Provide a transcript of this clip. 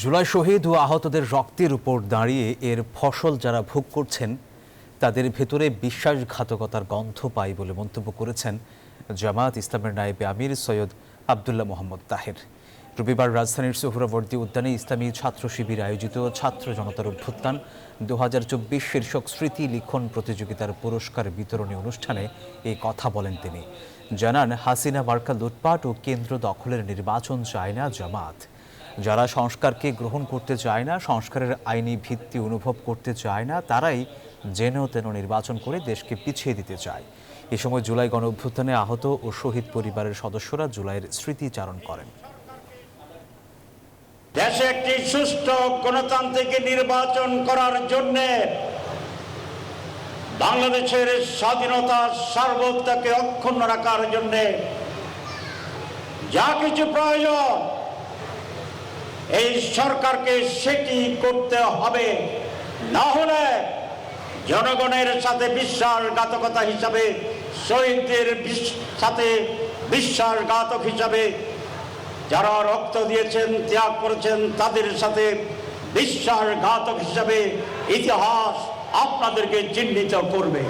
জুলাই শহীদ ও আহতদের রক্তের উপর দাঁড়িয়ে এর ফসল যারা ভোগ করছেন তাদের ভেতরে বিশ্বাসঘাতকতার গন্ধ পাই বলে মন্তব্য করেছেন জামায়াত ইসলামের নায়েবে আমির সৈয়দ আব্দুল্লাহ মোহাম্মদ তাহের। রবিবার রাজধানীর সোহরাওয়ার্দী উদ্যানে ইসলামী ছাত্র শিবির আয়োজিত ছাত্র জনতার অভ্যুত্থান 2024 শীর্ষক স্মৃতি লিখন প্রতিযোগিতার পুরস্কার বিতরণী অনুষ্ঠানে এই কথা বলেন তিনি। জানান, হাসিনা মার্কা লুটপাট ও কেন্দ্র দখলের নির্বাচন চায় না জামায়াত। যারা সংস্কারকে গ্রহণ করতে চায় না, সংস্কারের আইনি ভিত্তি অনুভব করতে চায় না, তারাই যেন তেন নির্বাচন করে দেশকে পিছিয়ে দিতে চায়। এ সময় জুলাই গণ অভ্যুত্থানে আহত ও শহীদ পরিবারের সদস্যরা জুলাইয়ের স্মৃতিচারণ করেন। দেশে একটি সুষ্ঠু গণতান্ত্রিক নির্বাচন করার জন্য বাংলাদেশের স্বাধীনতা সার্বভৌমত্বকে অক্ষুণ্ণ রাখার জন্য যা কিছু প্রয়োজন এই সরকারকে সেটি করতে হবে। না হলে জনগণের সাথে বিশ্বাসঘাতকতা হিসাবে, শহীদদের সাথে বিশ্বাসঘাতক হিসাবে, যারা রক্ত দিয়েছেন, ত্যাগ করেছেন, তাদের সাথে বিশ্বাসঘাতক হিসাবে ইতিহাস আপনাদেরকে চিহ্নিত করবে।